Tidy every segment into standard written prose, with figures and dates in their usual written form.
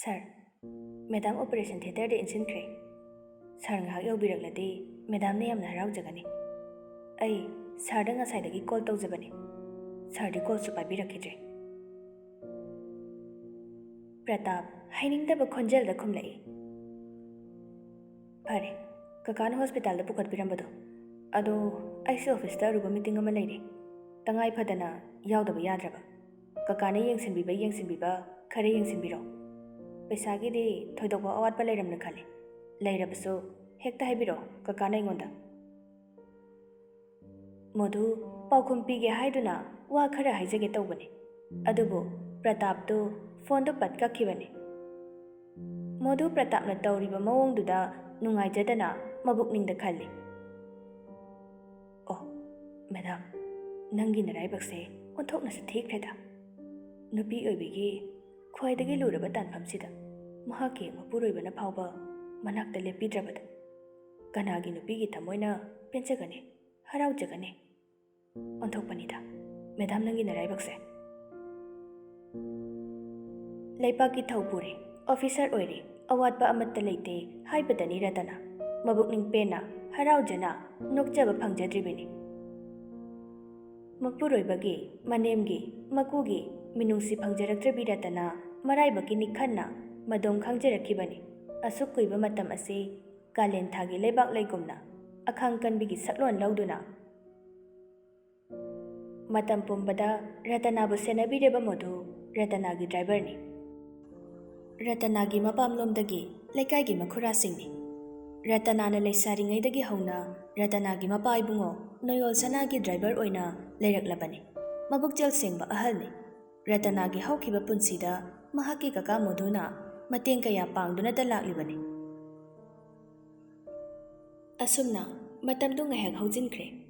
Sir, Madam Operation Theater de insinkre. Sir ngahak yaubirakladdi Madam ne yamna haraujagani. Ai Sir da ngasaidagi call tawjabani. Sir di call su paibirakidre. Pratap hainingdaba khonjel da khumlai. Phare, kakana hospital da pukhatpirambado. Ado aise office da aruba meeting ama leire. Tangai phadana yaudaba yadraba. Kakana yengsinbiba khare yengsinbiro. Paisa di thoidokwa awatpa leiramna khale. Leirabasu hekta haibiro kakana ingonda. Modu paukhum pige haiduna wa khara haijage tawbane. Adubu Pratap tu phone do pat kakhibane. Modu Pratap na tawriba mawongduda nungaijadana mabukningda khali. Oh, Madam, nangi naraibakse onthoknasu thikreda. Nupi oibigi khwaidagi luraba tanphamsida mahaki mapuroibana phawba manakta lepidrabada. Kanagi nupigi thamoina penchagane haraujagane. Onthokpanida, Madam nangi naraibakse. Laipaki thaupure, officer oire, awatpa amatta leite, haibadani ratana. Mabukning pena, haraujana, nokjaba phangjadribini. Mapuroibagi, manemgi, makugi, minungsi phangjaraktrabi ratana, maraibaki nikhanna, madong khangjarakibani. Asuk kuiba matam ase, kalen thagi leibak leigumna, akhang kanbigi saklon lauduna. Matam pumbada, Ratanabu senabireba modu, Ratanagi driver ni. Ratanagi mapamlomdagi, leikaigi makhura singni. Ratanana leisaringaidagi hauna, Ratanagi mapaibungo, noyol sanagi driver oina, leiraklabani. Mabukjal singba ahalni. Ratanagi haukiba punsida, mahaki kaka moduna, mateng kaya pangduna dalaklibani. Asumna, matamdu ngahak haujinkre.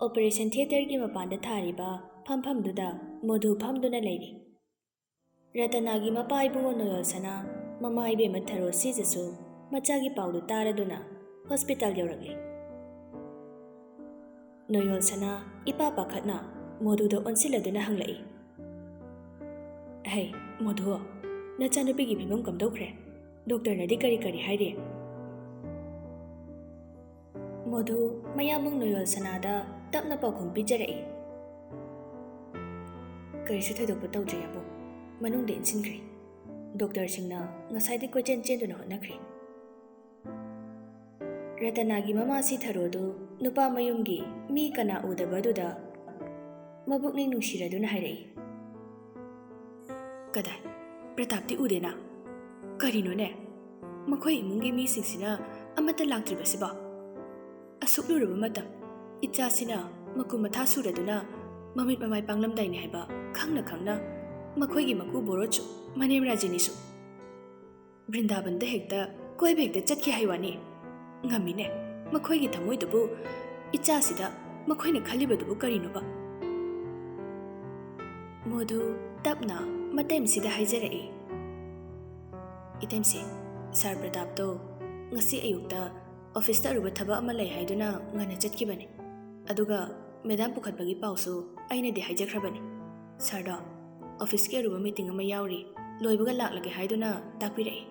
Operation Theater ki mapanda thariba, phamduda, modu phamduna leiri. Ratanagi mapaibungo noyol sana, mamaibe matharo sijasu, machagi paudu taraduna, hospital yauragli. Noyol sana, ipa pakhatna, modu do onsiladuna hanglai. Hey, modu, nachanupigi phibam kamdokre. Doctor nadi kari haire. Modu, mayamung noyol sanada, tapna paukhum pijarai. Karisu thoidokpa tawdriyabu. Manungda insinkri. Doctor singna ngasaidi kochen chenduna hotnakri. Ratanagi mamasi tharodu nupa mayumgi mi kana udabaduda mabukning nungsiraduna hairai. Kadai Pratapti udena. Karino ne? Makhoi imungi mi singsina amata laktribasiba. Asukluraba matam ichasina makumatha suraduna mamit mamai panglamdaini haiba khangna makhoigi maku borochu manem rajinisu Vrindavan da hekta koi bekta chatki haiwani ngamine makhoigi thamoidubu ichasida makhoina khalibadubu karinoba modu tapna matemsida haijarai itemse Sir Pratap to ngasi ayukta office ta ruba thaba ama lai haiduna ngana chatkibani aduga Madam pukhatbagi pausu aina de haijakhrabani Sir da office ke ruba meeting ama yauri loibaga laklage haiduna takpirai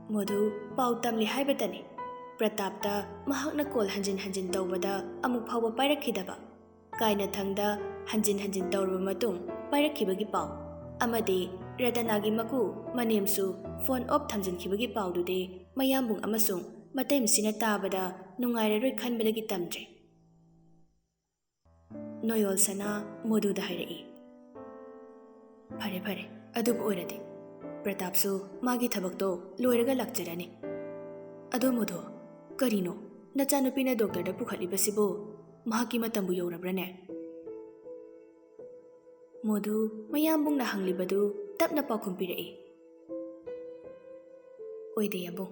modu pau tamli haibatani Pratap ta mahakna call hanjin tawbada amuk phawba pairakhidaba kaina thangda hanjin tawruba matung pairakhibagi pau amadi Ratanagi maku manemsu phone off thamjinkhibagi paudude mayambung amasung matemsina tabada nungairaroi khanbadagi tamdre noyol sana modu da hairai phare adubu oirade Pratap su magi thabakto loiraga lakjarani ado modu karino nachanupina doctor da pukhalibasibo mahaki matambu yaurabrane modu mayambung na hanglibadu tapna pakhumpirai oide yabung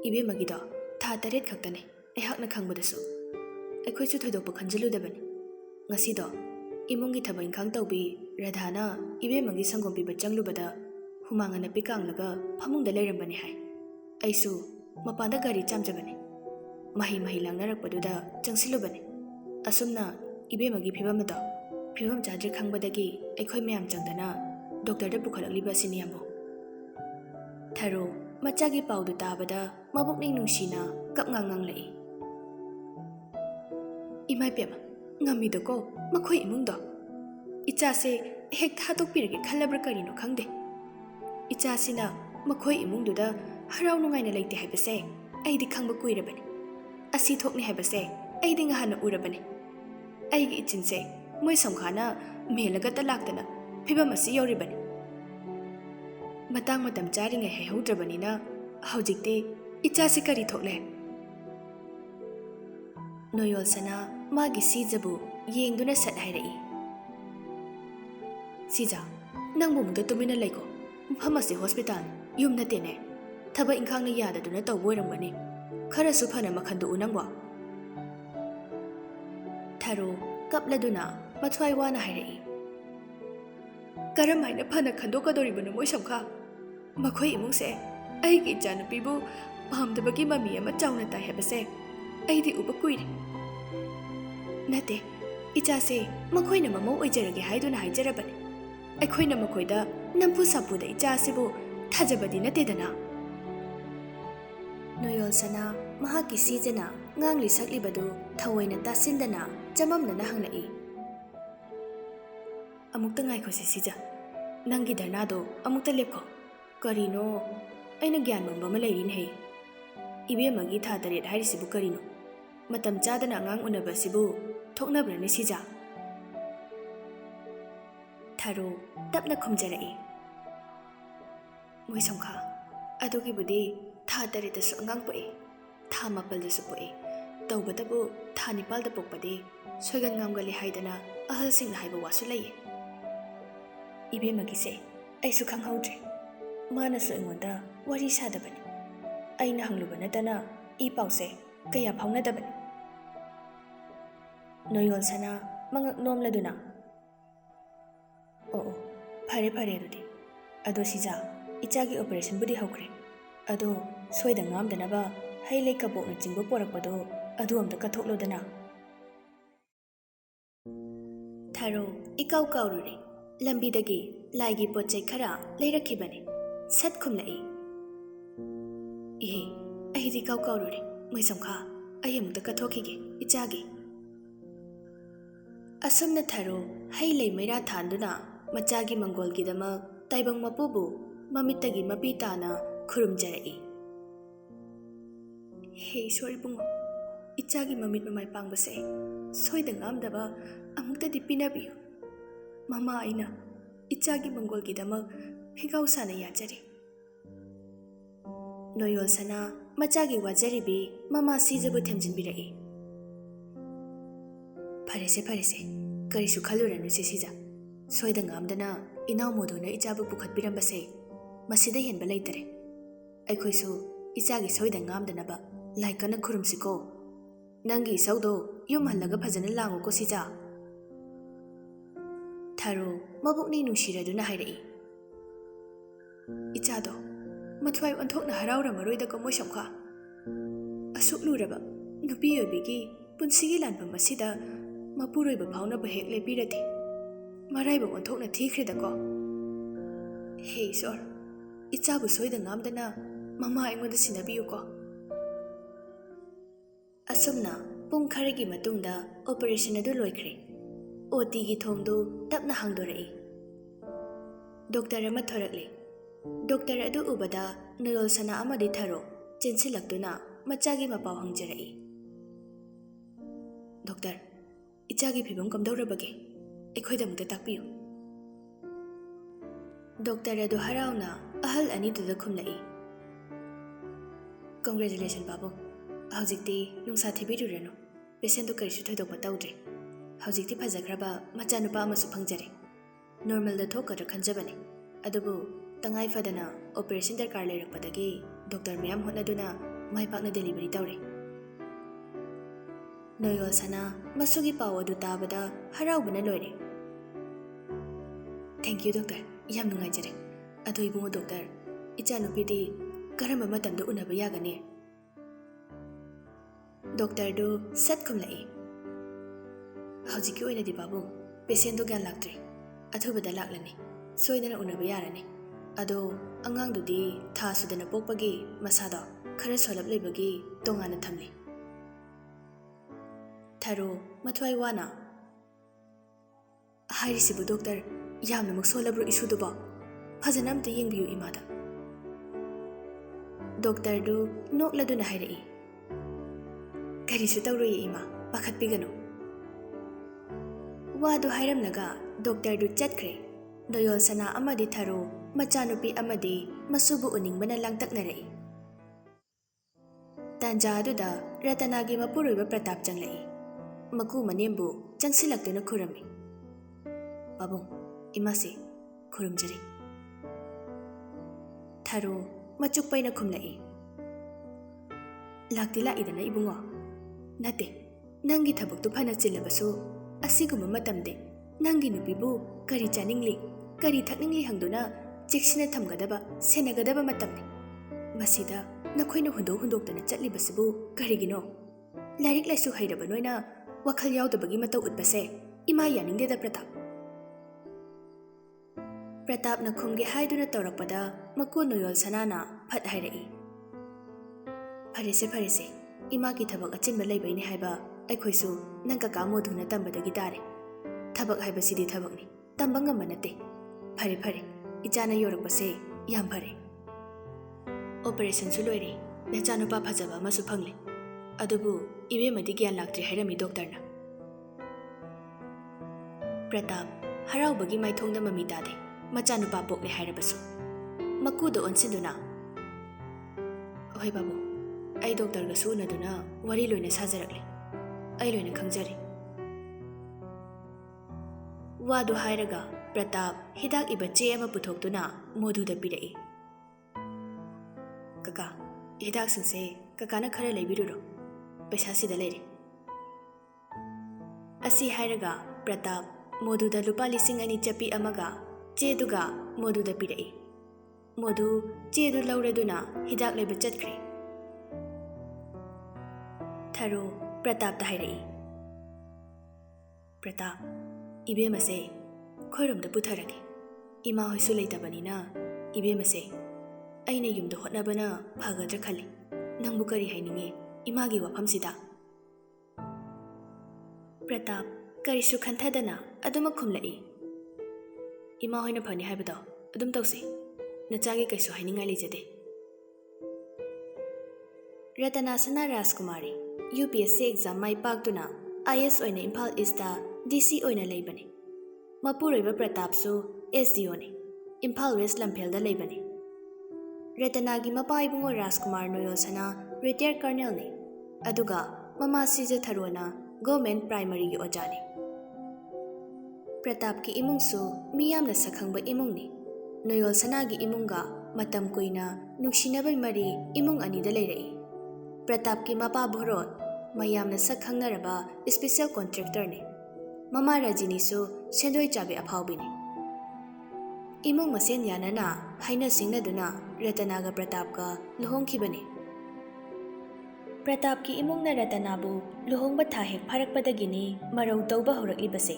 ibe magido tha taret khaktane ehakna khangbadasu aikhoisu thoidokpa khanjaludabani ngasido imungi thaba inkhang tawbi Radhana ibe magi sangom piba changlubada humangana pikanglaga phamungda leirambani hai aisu mapanda gari chamjabani mahi langnarakpaduda changsilubani asumna ibe magi phibam chadri khangbadagi aikhoi mayam changdana doctor da pukhalakliba siniyabu Tharo machagi paudu tabada mabukning nungsina kapngang lei. Imai pema ngamido ko makhoi imungdo. Icha se hek thatok pirage khalabra karino khangde. Icha sina makhoi imungduda harau nungaina leite haibase aidi khangba kuirabani. Asi thokni haibase aidi ngahana urabani. Aigi ichinse moi samkhana melaga talaktana phibam asi yoribani. Matang matam charingai haihodrabanina haujikte icha se kari thokle. Noyol sana magi sijabu yengduna sat hairai. Sija nangbu mungda tumina laiko phamasi hospital yum natene thaba ingkhangna yada duna tawboirangani khara sufana makhandu unangwa. Tharo kapladuna mathwai wana hairai. Karam haina phana khandokadoribanu moi samkha makhoi imungse aigi janapibu pamdabagi mami ama chauna tai habase aidi uba kuire. Nate icha se makhoina mamo oijarage haiduna haijarabani. Aikhoina makhoida nampu sapuda icha sibu thajabadi natedana. Noyol sana mahaki sijana ngangli saklibadu thawaina tasindana chamamna hanglai. Amukta ngaikho se sija nangi dharnado amukta lepko karino aina gyan mamba ma leirin hei. Ibe magi tha taret hairisibu karino matam chadana ngang unabasibu thoknabrani sija. Tharo tapna khumjarai. Moi samkha adugi budi tha taredasu angang poe tha mapaldasu poe tawbadabu tha nipalda pokpade soigan ngamgali haidana ahal singna haiba wasu laiye. Ibe magise aisu khanghaudre mana so ingonda wari sadabani aina hangluba natana I pause kaya phaunadabani. Noyol sana mangak nomladuna oh phare adudi ado sija ichagi operation budi hokre ado soida ngamdanaba hailei kabokna jingbo porakpado adu amda kathoklodana. Tharo ikau kaurure lambidagi laigi pochai khara leirakhibani sat khumlai. Ihe ahidi kau kaurure moi samkha ayamda kathokhige ichagi. Asumna Tharo hailei meira thanduna machagi mangolgidama taibang mapubu mamittagi mapitana khurumjarai. Hey sorry bungo ichagi mamit mamai pangbase soida ngamdaba amukta dipinabiyo. Mama aina ichagi mangolgidama phigau sana yajari. Noyol sana machagi wajaribi mama sijabu themjinbirai. Farese karisu khaluranu se sija soida ngamdana inaw modona ichabu pukhatbirambase masida henba leitare. Aikhoisu ichagi soida ngamdanaba laikana khurumsiko nangi saudo yum hallaga phajana langu ko sija. Tharo mabukni nungsiraduna hairai. Ichado mathwai onthokna haraura maroida ko moi samkha asuk luraba nupi obigi punsigi lanpam asida mapuroiba phaunaba hek lepirati maraiba onthokna thikhredako. Hey sor ichabu soida ngamdana mama aingoda sinabiyuko. Asumna pung kharagi matungda operation adu loikre. OT gi thongdu tapna hangdorai. Doctor ama thorakle. Doctor adu ubada Noyol sana amadi Tharo chensilaktuna machagi mapau hangjarai. Doctor ichagi phibam kamdorabage ekhoidamukta takpiyu. Doctor adu harauna ahal ani tuda khumlai. Congratulations babu. Haujikti nungsa thibiruranu. Patient to karisu thoidokpa tawdre. Haujikti phajakraba machanupa amasu phangjare. Normal da thokadra khanjabani. Adubu tangai fadana operation darkar leirakpadagi doctor mayam hotnaduna maipakna delivery tawre. Noyol sana masugi paw adu tabada haraubana loire. Thank you doctor. Yam nungaijare. Adu ibungo doctor. Ichanupidi karamba matamda unaba yagani. Doctor do sat khumlai. Haujiki oinadi babu patient do gan laktre. Athubada laklani. Soidana unaba yarani. ꯑꯗꯣ ꯑꯉꯥꯡꯗꯨꯗꯤ ꯊꯥ ꯁꯨꯗꯅ ꯄꯣꯛꯄꯒꯤ ꯃꯁꯥꯗꯣ ꯈꯔ ꯁꯣꯜꯂꯞ ꯂꯩꯕꯒꯤ ꯇꯣꯉꯥꯟꯅ ꯊꯝꯂꯤ꯫ ꯊꯥꯔꯣ ꯃꯊ꯭ꯋꯥꯏ ꯋꯥꯅ ꯍꯥꯏꯔꯤꯁꯤꯕꯨ ꯗꯣꯛꯇꯔ, ꯌꯥꯝꯅꯃꯛ ꯁꯣꯜꯂꯕ꯭ꯔꯣ ꯏꯁꯨꯗꯨꯕꯣ? ꯐꯖꯅ ꯑꯝꯇ ꯌꯦꯡꯕꯤꯌꯨ ꯏꯃꯥꯗ꯫ ꯗꯣꯛꯇꯔꯗꯨ ꯅꯣꯛꯂꯗꯨꯅ ꯍꯥꯏꯔꯛꯏ, ꯀꯔꯤꯁꯨ ꯇꯧꯔꯣꯏꯌꯦ ꯏꯃꯥ, ꯄꯥꯈꯠꯄꯤꯒꯅꯨ꯫ ꯋꯥꯗꯨ ꯍꯥꯏꯔꯝꯂꯒ ꯗꯣꯛꯇꯔꯗꯨ ꯆꯠꯈ꯭ꯔꯦ꯫ ꯅꯣꯌꯣꯜ ꯁꯅꯥ ꯑꯃꯗꯤ ꯊꯥꯔꯣ ꯃꯆꯥꯅꯨꯄꯤ ꯑꯃꯗꯤ ꯃꯁꯨꯕꯨ ꯎꯅꯤꯡꯕꯅ ꯂꯥꯡꯇꯛꯅꯔꯛꯏ꯫ ꯇꯥꯟꯖꯥ ꯑꯗꯨꯗ ꯔꯇꯅꯥꯒꯤ ꯃꯄꯨꯔꯣꯏꯕ ꯄ꯭ꯔꯇꯥꯞ ꯆꯪꯂꯛꯏ꯫ ꯃꯀꯨ ꯃꯅꯦꯝꯕꯨ ꯆꯪꯁꯤꯜꯂꯛꯇꯨꯅ ꯈꯨꯔꯝꯃꯤ꯫ ꯄꯥꯕꯨꯡ, ꯏꯃꯥꯁꯤ ꯈꯨꯔꯨꯝꯖꯔꯤ꯫ ꯊꯥꯔꯣ ꯃꯆꯨꯛ ꯄꯩꯅ ꯈꯨꯝꯂꯛꯏ, ꯂꯥꯛꯇꯤ ꯂꯥꯛꯏꯗꯅ ꯏꯕꯨꯡꯉꯣ꯫ ꯅꯠꯇꯦ, ꯅꯪꯒꯤ ꯊꯕꯛꯇꯨ ꯐꯅ ꯆꯤꯜꯂꯕꯁꯨ ꯑꯁꯤꯒꯨꯝꯕ ꯃꯇꯝꯗꯤ ꯅꯪꯒꯤ ꯅꯨꯄꯤꯕꯨ ꯀꯔꯤ ꯆꯥꯅꯤꯡꯂꯤ, ꯀꯔꯤ ꯊꯛꯅꯤꯡꯂꯤ ꯍꯪꯗꯨꯅ ꯆꯦꯛꯁꯤꯟꯅ ꯊꯝꯒꯗꯕ, ꯁꯦꯟꯅꯒꯗꯕ ꯃꯇꯝꯅꯤ꯫ ꯃꯁꯤꯗ ꯅꯈꯣꯏꯅ ꯍꯨꯟꯗꯣꯛꯇꯅ ꯆꯠꯂꯤꯕꯁꯤꯕꯨ ꯀꯔꯤꯒꯤꯅꯣ? ꯂꯥꯏꯔꯤꯛ ꯂꯥꯏꯁꯨ ꯍꯩꯔꯕ ꯅꯣꯏꯅ ꯋꯥꯈꯜ ꯌꯥꯎꯗꯕꯒꯤ ꯃꯇꯧ ꯎꯠꯄꯁꯦ ꯏꯃꯥ ꯌꯥꯅꯤꯡꯗꯦꯗ ꯄ꯭ꯔꯇꯥꯞ꯫ ꯄ꯭ꯔꯇꯥꯞꯅ ꯈꯨꯝꯒꯦ ꯍꯥꯏꯗꯨꯅ ꯇꯧꯔꯛꯄꯗ ꯃꯀꯨ ꯅꯣꯌꯣꯜ ꯁꯅꯥꯅ ꯐꯠ ꯍꯥꯏꯔꯛꯏ, ꯐꯔꯦꯁꯦ ꯐꯔꯦꯁꯦ, ꯏꯃꯥꯒꯤ ꯊꯕꯛ ꯑꯆꯤꯟꯕ ꯂꯩꯕꯩꯅꯤ ꯍꯥꯏꯕ ꯑꯩꯈꯣꯏꯁꯨ ꯅꯪ ꯀꯀꯥ ꯃꯣꯙꯨꯅ ꯇꯝꯕꯗꯒꯤ ꯇꯥꯔꯦ꯫ ꯊꯕꯛ ꯍꯥꯏꯕꯁꯤꯗꯤ ꯊꯕꯛꯅꯤ, ꯇꯝꯕ ꯉꯝꯕ ꯅꯠꯇꯦ꯫ ꯐꯔꯦ ꯐꯔꯦ, ꯏꯆꯥꯅ ꯌꯧꯔꯛꯄꯁꯦ ꯌꯥꯝ ꯐꯔꯦ꯫ ꯑꯣꯄꯔꯦꯁꯟꯁꯨ ꯂꯣꯏꯔꯦ, ꯅꯆꯥꯅꯨꯄꯥ ꯐꯖꯕ ꯑꯃꯁꯨ ꯐꯪꯂꯦ꯫ ꯑꯗꯨꯕꯨ ꯏꯕꯦꯝꯃꯗꯤ ꯒ꯭ꯌꯥꯟ ꯂꯥꯛꯇ꯭ꯔꯤ ꯍꯥꯏꯔꯝꯃꯤ ꯗꯣꯛꯇꯔꯅ꯫ ꯄ꯭ꯔꯇꯥꯞ ꯍꯔꯥꯎꯕꯒꯤ ꯃꯥꯏꯊꯣꯡꯗ ꯃꯃꯤ ꯇꯥꯗꯦ, ꯃꯆꯥꯅꯨꯄꯥ ꯄꯣꯛꯂꯦ ꯍꯥꯏꯔꯕꯁꯨ꯫ ꯃꯀꯨꯗ ꯑꯣꯟꯁꯤꯟꯗꯨꯅ, ꯍꯣꯏ ꯕꯥꯕꯨ, ꯑꯩ ꯗꯣꯛꯇꯔꯒꯁꯨ ꯎꯅꯗꯨꯅ ꯋꯥꯔꯤ ꯂꯣꯏꯅ ꯁꯥꯖꯔꯛꯂꯦ꯫ ꯑꯩ ꯂꯣꯏꯅ ꯈꯪꯖꯔꯤ꯫ ꯋꯥꯗꯨ ꯍꯥꯏꯔꯒ ꯄ꯭ꯔꯇꯥꯞ ꯍꯤꯗꯥꯛ ꯏꯕ ꯆꯦ ꯑꯃ ꯄꯨꯊꯣꯛꯇꯨꯅ ꯃꯣꯙꯨꯗ ꯄꯤꯔꯛꯏ꯫ ꯀꯀꯥ, ꯍꯤꯗꯥꯛꯁꯤꯡꯁꯦ ꯀꯀꯥꯅ ꯈꯔ ꯂꯩꯕꯤꯔꯨꯔꯣ, ꯄꯩꯁꯥ ꯁꯤꯗ ꯂꯩꯔꯦ꯫ ꯑꯁꯤ ꯍꯥꯏꯔꯒ ꯄ꯭ꯔꯇꯥꯞ ꯃꯣꯙꯨꯗ ꯂꯨꯄꯥ 2,000 ꯆꯞꯄꯤ ꯑꯃꯒ ꯆꯦꯗꯨꯒ ꯃꯣꯙꯨꯗ ꯄꯤꯔꯛꯏ꯫ ꯃꯣꯙꯨ ꯆꯦꯗꯨ ꯂꯧꯔꯗꯨꯅ ꯍꯤꯗꯥꯛ ꯂꯩꯕ ꯆꯠꯈ꯭ꯔꯦ꯫ ꯊꯥꯔꯣ ꯄ꯭ꯔꯇꯥꯞꯇ ꯍꯥꯏꯔꯛꯏ, ꯄ꯭ꯔꯇꯥꯞ, ꯏꯕꯦꯝꯃꯁꯦ ꯈꯣꯏꯔꯣꯝꯗ ꯄꯨꯊꯔꯒꯦ꯫ ꯏꯃꯥ ꯍꯣꯏꯁꯨ ꯂꯩꯇꯕꯅꯤꯅ ꯏꯕꯦꯝꯃꯁꯦ ꯑꯩꯅ ꯌꯨꯝꯗ ꯍꯣꯠꯅꯕꯅ ꯐꯒꯗ꯭ꯔꯥ ꯈꯜꯂꯤ꯫ ꯅꯪꯕꯨ ꯀꯔꯤ ꯍꯥꯏꯅꯤꯡꯉꯤ ꯏꯃꯥꯒꯤ ꯋꯥꯐꯝꯁꯤꯗ? ꯄ꯭ꯔꯇꯥꯞ ꯀꯔꯤꯁꯨ ꯈꯟꯊꯗꯅ ꯑꯗꯨꯃꯛ ꯈꯨꯝꯂꯛꯏ, ꯏꯃꯥ ꯍꯣꯏꯅ ꯐꯅꯤ ꯍꯥꯏꯕꯗꯣ ꯑꯗꯨꯝ ꯇꯧꯁꯤ, ꯅꯆꯥꯒꯤ ꯀꯩꯁꯨ ꯍꯥꯏꯅꯤꯡꯉꯥꯏ ꯂꯩꯖꯗꯦ꯫ ꯔꯇꯅꯥ ꯁꯅꯥ ꯔꯥꯖꯀꯨꯃꯥꯔꯤ UPSC ꯑꯦꯛꯖꯥꯝ ꯃꯥꯏ ꯄꯥꯛꯇꯨꯅ IS ꯑꯣꯏꯅ ꯏꯝꯐꯥꯜ ꯏꯁꯇ DC ꯑꯣꯏꯅ ꯂꯩꯕꯅꯤ꯫ ꯃꯄꯨꯔꯣꯏꯕ ꯄ꯭ꯔꯇꯥꯞꯁꯨ SDOꯅꯤ, ꯏꯝꯐꯥꯜ ꯋꯦꯁ ꯂꯝꯐꯦꯜꯗ ꯂꯩꯕꯅꯤ꯫ ꯔꯇꯅꯥꯒꯤ ꯃꯄꯥ ꯏꯕꯨꯡꯉꯣ ꯔꯥꯖꯀꯨꯃꯥꯔ ꯅꯣꯌꯣꯜ ꯁꯅꯥ ꯔꯤꯇꯌꯔ ꯀꯔꯅꯦꯜꯅꯤ, ꯑꯗꯨꯒ ꯃꯃꯥ ꯁꯤꯖ ꯊꯥꯔꯣꯅ ꯒꯣꯔꯃꯦꯟꯠ ꯄ꯭ꯔꯥꯏꯃꯥꯔꯤꯒꯤ ꯑꯣꯖꯥꯅꯤ꯫ ꯄ꯭ꯔꯇꯥꯞꯀꯤ ꯏꯃꯨꯡꯁꯨ ꯃꯤ ꯌꯥꯝꯅ ꯁꯛꯈꯪꯕ ꯏꯃꯨꯡꯅꯤ꯫ ꯅꯣꯌꯣꯜ ꯁꯅꯥꯒꯤ ꯏꯃꯨꯡꯒ ꯃꯇꯝ ꯀꯨꯏꯅ ꯅꯨꯡꯁꯤꯅꯕꯩ ꯃꯔꯤ ꯏꯃꯨꯡ ꯑꯅꯤꯗ ꯂꯩꯔꯛꯏ꯫ ꯄ꯭ꯔꯇꯥꯞꯀꯤ ꯃꯄꯥ ꯚꯣꯔꯣꯠ ꯃꯌꯥꯝꯅ ꯁꯛ ꯈꯪꯅꯔꯕ ꯏꯁꯄꯤꯁꯦꯜ ꯀꯣꯟꯇ꯭ꯔꯦꯛꯇꯔꯅꯤ꯫ ꯃꯃꯥ ꯔꯖꯤꯅꯤꯁꯨ ꯁꯦꯟꯗꯣꯏ ꯆꯥꯕꯤ ꯑꯐꯥꯎꯕꯤꯅꯤ꯫ ꯏꯃꯨꯡ ꯃꯁꯦꯟ ꯌꯥꯅꯅ ꯍꯥꯏꯅ ꯁꯤꯡꯅꯗꯨꯅ ꯔꯇꯅꯥꯒ ꯄ꯭ꯔꯇꯥꯞꯀ ꯂꯨꯍꯣꯡꯈꯤꯕꯅꯤ꯫ ꯄ꯭ꯔꯇꯥꯞꯀꯤ ꯏꯃꯨꯡꯅ ꯔꯇꯅꯥꯕꯨ ꯂꯨꯍꯣꯡꯕ ꯊꯥ ꯍꯦꯛ ꯐꯥꯔꯛꯄꯗꯒꯤꯅꯤ ꯃꯔꯧ ꯇꯧꯕ ꯍꯧꯔꯛꯂꯤꯕꯁꯦ꯫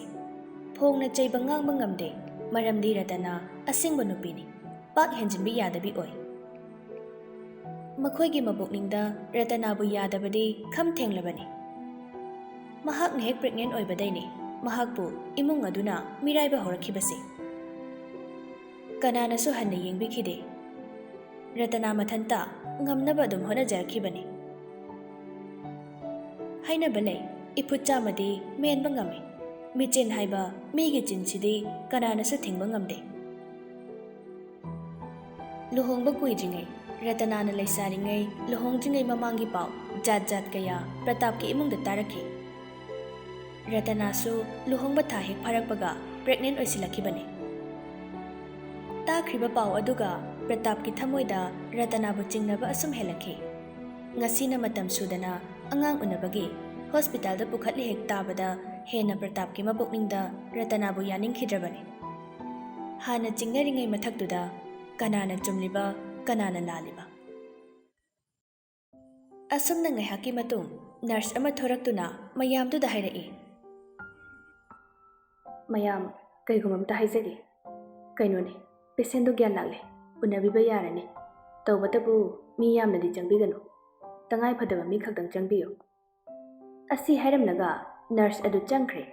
ꯐꯣꯡꯅ ꯆꯩꯕ ꯉꯥꯡꯕ ꯉꯝꯗꯦ, ꯃꯔꯝꯗꯤ ꯔꯇꯅꯥ ꯑꯁꯦꯡꯕ ꯅꯨꯄꯤꯅꯤ, ꯄꯥꯛ ꯍꯦꯟꯖꯤꯟꯕ ꯌꯥꯗꯕꯤ ꯑꯣꯏ꯫ ꯃꯈꯣꯏꯒꯤ ꯃꯕꯣꯛꯅꯤꯡꯗ ꯔꯇꯅꯥꯕꯨ ꯌꯥꯗꯕꯗꯤ ꯈꯝ ꯊꯦꯡꯂꯕꯅꯤ꯫ ꯃꯍꯥꯛꯅ ꯍꯦꯛ ꯄ꯭ꯔꯦꯒꯅꯦꯟꯠ ꯑꯣꯏꯕꯗꯩꯅꯤ ꯃꯍꯥꯛꯄꯨ ꯏꯃꯨꯡ ꯑꯗꯨꯅ ꯃꯤꯔꯥꯏꯕ ꯍꯧꯔꯛꯈꯤꯕꯁꯦ꯫ ꯀꯅꯥꯅꯁꯨ ꯍꯟꯅ ꯌꯦꯡꯕꯤꯈꯤꯗꯦ꯫ ꯔꯇꯅꯥ ꯃꯊꯟꯇ ꯉꯝꯅꯕ ꯑꯗꯨꯝ ꯍꯣꯠꯅꯖꯔꯛꯈꯤꯕꯅꯤ꯫ ꯍꯥꯏꯅꯕ ꯂꯩ, ꯏꯐꯨꯠ ꯆꯥꯝꯃꯗꯤ ꯃꯦꯟꯕ ꯉꯝꯃꯤ, ꯃꯤꯆꯦꯟ ꯍꯥꯏꯕ ꯃꯤꯒꯤ ꯆꯤꯟꯁꯤꯗꯤ ꯀꯅꯥꯅꯁꯨ ꯊꯤꯡꯕ ꯉꯝꯗꯦ꯫ ꯂꯨꯍꯣꯡꯕ ꯀꯨꯏꯗ꯭ꯔꯤꯉꯩ, ꯔꯇꯅꯥꯅ ꯂꯩꯁꯥꯔꯤꯉꯩ ꯂꯨꯍꯣꯡꯗ꯭ꯔꯤꯉꯩ ꯃꯃꯥꯡꯒꯤ ꯄꯥꯎ ꯖꯥꯠ ꯖꯥꯠ ꯀꯌꯥ ꯄ꯭ꯔꯇꯥꯞꯀꯤ ꯏꯃꯨꯡꯗ ꯇꯥꯔꯛꯈꯤ꯫ ꯔꯇꯅꯥꯁꯨ ꯂꯨꯍꯣꯡꯕ ꯊꯥ ꯍꯦꯛ ꯐꯥꯔꯛꯄꯒ ꯄ꯭ꯔꯦꯒꯅꯦꯟꯠ ꯑꯣꯏꯁꯤꯜꯂꯛꯈꯤꯕꯅꯤ꯫ ꯇꯥꯈ꯭ꯔꯤꯕ ꯄꯥꯎ ꯑꯗꯨꯒ ꯄ꯭ꯔꯇꯥꯞꯀꯤ ꯊꯃꯣꯏꯗ ꯔꯇꯅꯥꯕꯨ ꯆꯤꯡꯅꯕ ꯑꯁꯨꯝ ꯍꯦꯜꯂꯛꯈꯤ꯫ ꯉꯁꯤꯅ ꯃꯇꯝ ꯁꯨꯗꯅ ꯑꯉꯥꯡ ꯎꯅꯕꯒꯤ ꯍꯣꯁꯄꯤꯇꯥꯜꯗ ꯄꯨꯈꯠꯂꯦ ꯍꯦꯛ ꯇꯥꯕꯗ ꯍꯦꯟꯅ ꯄ꯭ꯔꯇꯥꯞꯀꯤ ꯃꯕꯣꯛꯅꯤꯡꯗ ꯔꯇꯅꯥꯕು ꯌꯥꯅꯤꯡꯈꯤꯗ꯭ꯔꯕꯅꯤ꯫ ꯍꯥꯟꯅ ꯆꯤꯡꯅꯔꯤꯉꯩ ꯃꯊꯛꯇꯨꯗ ꯀꯅꯥꯅ ꯆꯨꯝꯂꯤꯕ, ꯀꯅꯥꯅ ꯂꯥꯜꯂꯤꯕ? ꯑꯁꯨꯝꯅ ꯉꯥꯏꯍꯥꯛꯀꯤ ꯃꯇꯨꯡ ꯅꯔꯁ ꯑꯃ ꯊꯣꯔꯛꯇꯨꯅ ꯃꯌꯥꯝꯗꯨꯗ ꯍꯥꯏꯔꯛꯏ, ꯃꯌꯥꯝ ꯀꯩꯒꯨꯝꯕ ꯑꯝꯇ ꯍꯥꯏꯖꯒꯦ, ꯀꯩꯅꯣꯅꯦ, ꯄꯦꯁꯦꯟꯗꯨ ꯒ꯭ꯌꯥꯟ ꯂꯥꯛꯂꯦ, ꯎꯅꯕꯤꯕ ꯌꯥꯔꯅꯤ ꯇꯧꯕꯇꯕꯨ ꯃꯤ ꯌꯥꯝꯅꯗꯤ ꯆꯪꯕꯤꯒꯅꯨ ꯇꯉꯥꯏ ꯐꯗꯕ ꯃꯤ ꯈꯛꯇꯪ ꯆꯪꯕꯤꯌꯨ ꯑꯁꯤ ꯍꯥꯏꯔꯝꯂꯒ ꯅꯔꯁ ꯑꯗꯨ ꯆꯪꯈ꯭ꯔꯦ